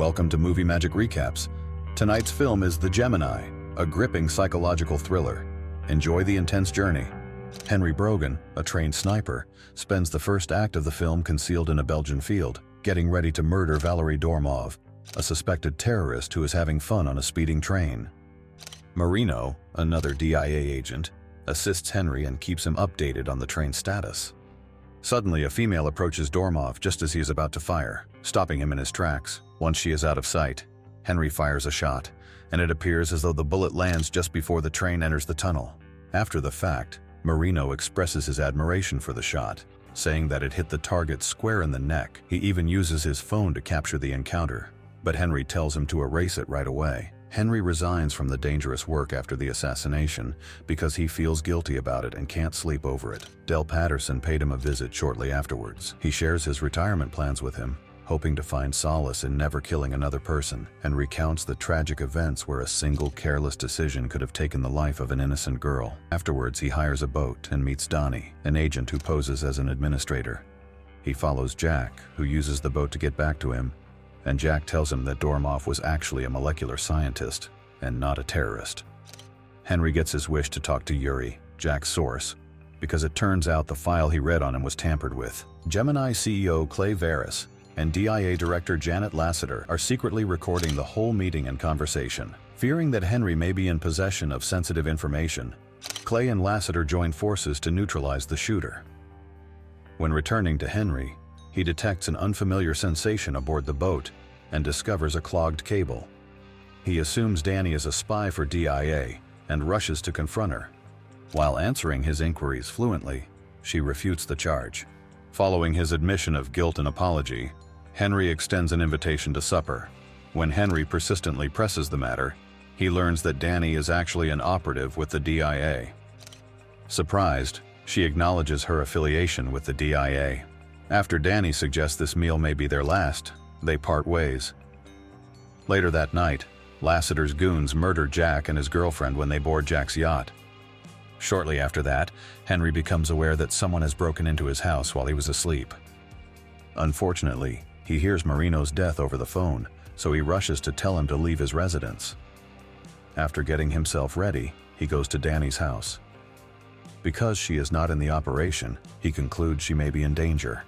welcome to Movie Magic Recaps. Tonight's film is The Gemini, a gripping psychological thriller. Enjoy the intense journey. Henry Brogan, a trained sniper, spends the first act of the film concealed in a Belgian field, getting ready to murder Valerie Dormov, a suspected terrorist who is having fun on a speeding train. Marino, another DIA agent, assists Henry and keeps him updated on the train's status. Suddenly, a female approaches Dormov just as he is about to fire, stopping him in his tracks. Once she is out of sight, Henry fires a shot, and it appears as though the bullet lands just before the train enters the tunnel. After the fact, Marino expresses his admiration for the shot, saying that it hit the target square in the neck. He even uses his phone to capture the encounter, but Henry tells him to erase it right away. Henry resigns from the dangerous work after the assassination because he feels guilty about it and can't sleep over it. Del Patterson paid him a visit shortly afterwards. He shares his retirement plans with him, hoping to find solace in never killing another person, and recounts the tragic events where a single careless decision could have taken the life of an innocent girl. Afterwards, he hires a boat and meets Donnie, an agent who poses as an administrator. He follows Jack, who uses the boat to get back to him, and Jack tells him that Dormov was actually a molecular scientist and not a terrorist. Henry gets his wish to talk to Yuri, Jack's source, because it turns out the file he read on him was tampered with. Gemini CEO Clay Veris and DIA Director Janet Lassiter are secretly recording the whole meeting and conversation. Fearing that Henry may be in possession of sensitive information, Clay and Lassiter join forces to neutralize the shooter. When returning to Henry, he detects an unfamiliar sensation aboard the boat and discovers a clogged cable. He assumes Danny is a spy for DIA and rushes to confront her. While answering his inquiries fluently, she refutes the charge. Following his admission of guilt and apology, Henry extends an invitation to supper. When Henry persistently presses the matter, he learns that Danny is actually an operative with the DIA. Surprised, she acknowledges her affiliation with the DIA. After Danny suggests this meal may be their last, they part ways. Later that night, Lassiter's goons murder Jack and his girlfriend when they board Jack's yacht. Shortly after that, Henry becomes aware that someone has broken into his house while he was asleep. Unfortunately, he hears Marino's death over the phone, so he rushes to tell him to leave his residence. After getting himself ready, he goes to Danny's house. Because she is not in the operation, he concludes she may be in danger.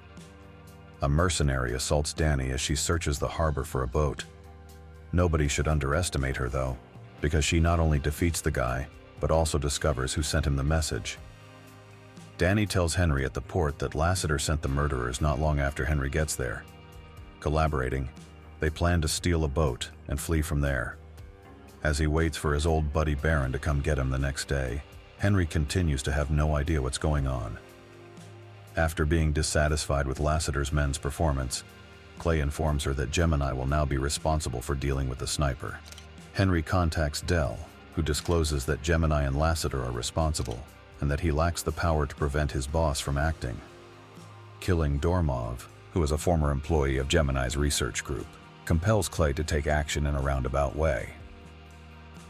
A mercenary assaults Danny as she searches the harbor for a boat. Nobody should underestimate her, though, because she not only defeats the guy, but also discovers who sent him the message. Danny tells Henry at the port that Lassiter sent the murderers not long after Henry gets there. Collaborating, they plan to steal a boat and flee from there. As he waits for his old buddy Baron to come get him the next day, Henry continues to have no idea what's going on. After being dissatisfied with Lassiter's men's performance, Clay informs her that Gemini will now be responsible for dealing with the sniper. Henry contacts Del, who discloses that Gemini and Lassiter are responsible, and that he lacks the power to prevent his boss from acting. Killing Dormov, who is a former employee of Gemini's research group, compels Clay to take action in a roundabout way.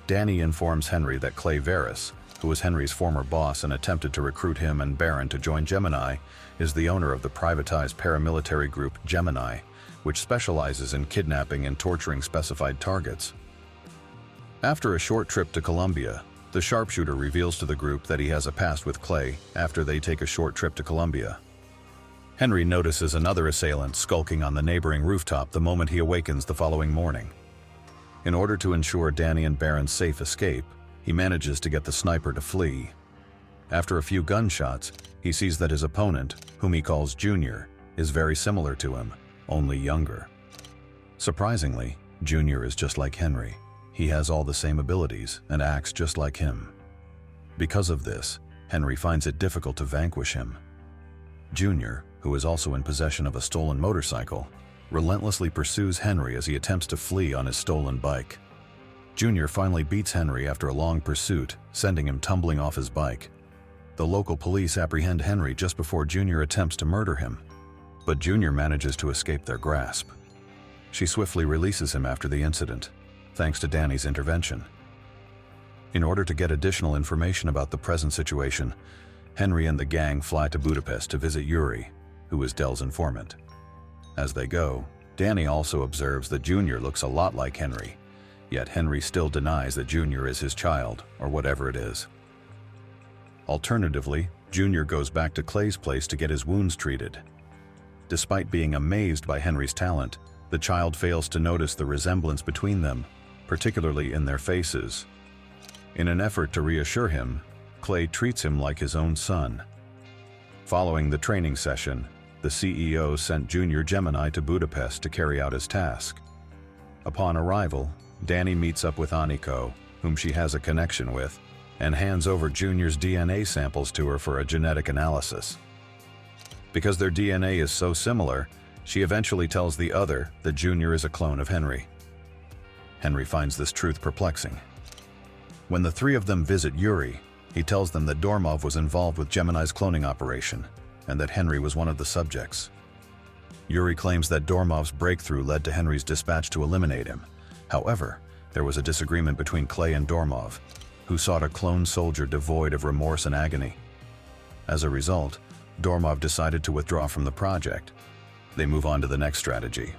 Danny informs Henry that Clay Veris, who was Henry's former boss and attempted to recruit him and Baron to join Gemini, is the owner of the privatized paramilitary group Gemini, which specializes in kidnapping and torturing specified targets. After a short trip to Colombia, the sharpshooter reveals to the group that he has a past with Clay after they take a short trip to Colombia. Henry notices another assailant skulking on the neighboring rooftop the moment he awakens the following morning. In order to ensure Danny and Baron's safe escape, he manages to get the sniper to flee. After a few gunshots, he sees that his opponent, whom he calls Junior, is very similar to him, only younger. Surprisingly, Junior is just like Henry. He has all the same abilities and acts just like him. Because of this, Henry finds it difficult to vanquish him. Junior, who is also in possession of a stolen motorcycle, relentlessly pursues Henry as he attempts to flee on his stolen bike. Junior finally beats Henry after a long pursuit, sending him tumbling off his bike. The local police apprehend Henry just before Junior attempts to murder him, but Junior manages to escape their grasp. She swiftly releases him after the incident, thanks to Danny's intervention. In order to get additional information about the present situation, Henry and the gang fly to Budapest to visit Yuri, who is Del's informant. As they go, Danny also observes that Junior looks a lot like Henry, yet Henry still denies that Junior is his child, or whatever it is. Alternatively, Junior goes back to Clay's place to get his wounds treated. Despite being amazed by Henry's talent, the child fails to notice the resemblance between them, particularly in their faces. In an effort to reassure him, Clay treats him like his own son. Following the training session, the CEO sent Junior Gemini to Budapest to carry out his task. Upon arrival, Danny meets up with Aniko, whom she has a connection with, and hands over Junior's DNA samples to her for a genetic analysis. Because their DNA is so similar, she eventually tells the other that Junior is a clone of Henry. Henry finds this truth perplexing. When the three of them visit Yuri, he tells them that Dormov was involved with Gemini's cloning operation, and that Henry was one of the subjects. Yuri claims that Dormov's breakthrough led to Henry's dispatch to eliminate him. However, there was a disagreement between Clay and Dormov, who sought a clone soldier devoid of remorse and agony. As a result, Dormov decided to withdraw from the project. They move on to the next strategy.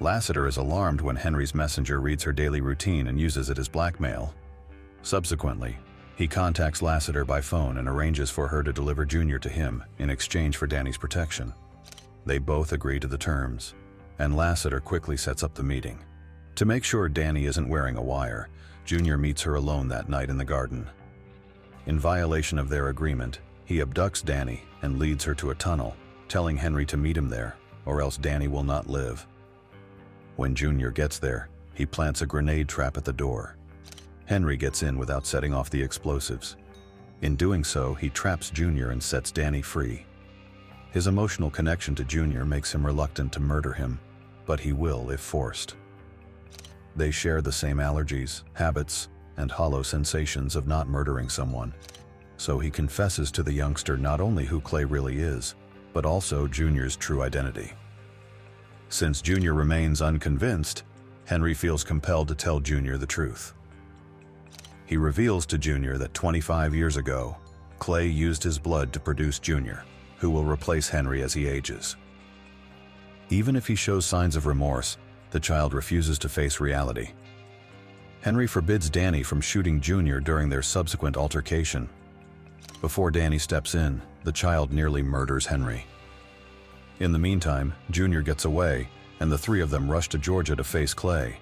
Lassiter is alarmed when Henry's messenger reads her daily routine and uses it as blackmail. Subsequently, he contacts Lassiter by phone and arranges for her to deliver Junior to him in exchange for Danny's protection. They both agree to the terms, and Lassiter quickly sets up the meeting. To make sure Danny isn't wearing a wire, Junior meets her alone that night in the garden. In violation of their agreement, he abducts Danny and leads her to a tunnel, telling Henry to meet him there, or else Danny will not live. When Junior gets there, he plants a grenade trap at the door. Henry gets in without setting off the explosives. In doing so, he traps Junior and sets Danny free. His emotional connection to Junior makes him reluctant to murder him, but he will if forced. They share the same allergies, habits, and hollow sensations of not murdering someone, so he confesses to the youngster not only who Clay really is, but also Junior's true identity. Since Junior remains unconvinced, Henry feels compelled to tell Junior the truth. He reveals to Junior that 25 years ago, Clay used his blood to produce Junior, who will replace Henry as he ages. Even if he shows signs of remorse, the child refuses to face reality. Henry forbids Danny from shooting Junior during their subsequent altercation. Before Danny steps in, the child nearly murders Henry. In the meantime, Junior gets away, and the three of them rush to Georgia to face Clay.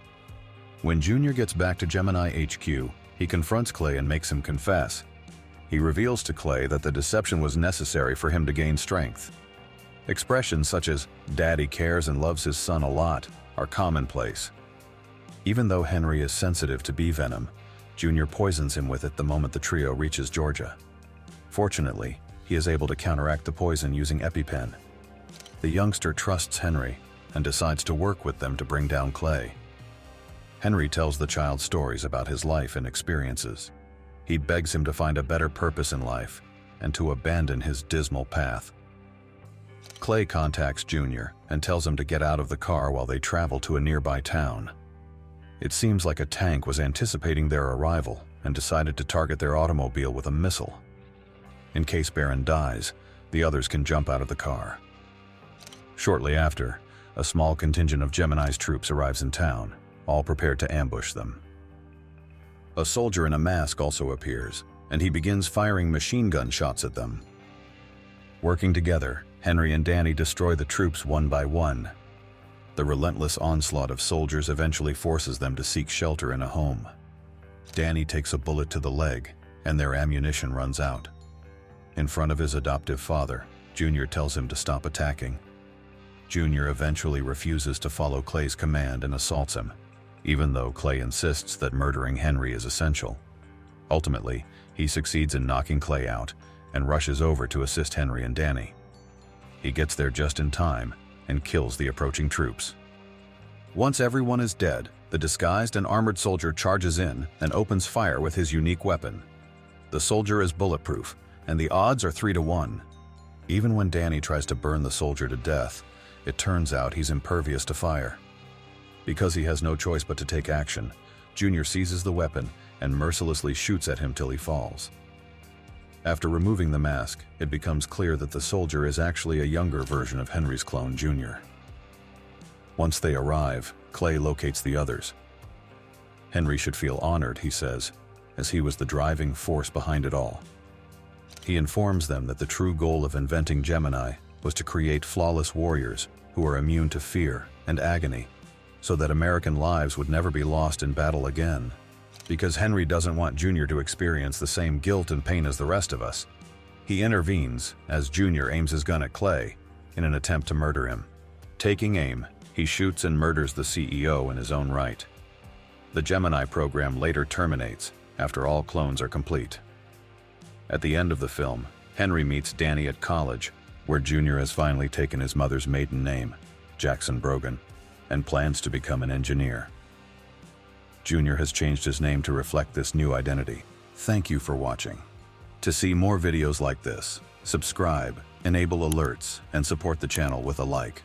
When Junior gets back to Gemini HQ, he confronts Clay and makes him confess. He reveals to Clay that the deception was necessary for him to gain strength. Expressions such as, "Daddy cares and loves his son a lot," are commonplace. Even though Henry is sensitive to bee venom, Junior poisons him with it the moment the trio reaches Georgia. Fortunately, he is able to counteract the poison using EpiPen. The youngster trusts Henry and decides to work with them to bring down Clay. Henry tells the child stories about his life and experiences. He begs him to find a better purpose in life and to abandon his dismal path. Clay contacts Junior and tells him to get out of the car while they travel to a nearby town. It seems like a tank was anticipating their arrival and decided to target their automobile with a missile. In case Baron dies, the others can jump out of the car. Shortly after, a small contingent of Gemini's troops arrives in town, all prepared to ambush them. A soldier in a mask also appears, and he begins firing machine gun shots at them. Working together, Henry and Danny destroy the troops one by one. The relentless onslaught of soldiers eventually forces them to seek shelter in a home. Danny takes a bullet to the leg, and their ammunition runs out. In front of his adoptive father, Junior tells him to stop attacking. Junior eventually refuses to follow Clay's command and assaults him, even though Clay insists that murdering Henry is essential. Ultimately, he succeeds in knocking Clay out and rushes over to assist Henry and Danny. He gets there just in time and kills the approaching troops. Once everyone is dead, the disguised and armored soldier charges in and opens fire with his unique weapon. The soldier is bulletproof, and the odds are 3-1. Even when Danny tries to burn the soldier to death, it turns out he's impervious to fire. Because he has no choice but to take action, Junior seizes the weapon and mercilessly shoots at him till he falls. After removing the mask, it becomes clear that the soldier is actually a younger version of Henry's clone, Junior. Once they arrive, Clay locates the others. Henry should feel honored, he says, as he was the driving force behind it all. He informs them that the true goal of inventing Gemini was to create flawless warriors who are immune to fear and agony, so that American lives would never be lost in battle again. Because Henry doesn't want Junior to experience the same guilt and pain as the rest of us, he intervenes as Junior aims his gun at Clay in an attempt to murder him. Taking aim, he shoots and murders the CEO in his own right. The Gemini program later terminates after all clones are complete. At the end of the film, Henry meets Danny at college, where Junior has finally taken his mother's maiden name, Jackson Brogan, and plans to become an engineer. Junior has changed his name to reflect this new identity. Thank you for watching. To see more videos like this, subscribe, enable alerts, and support the channel with a like.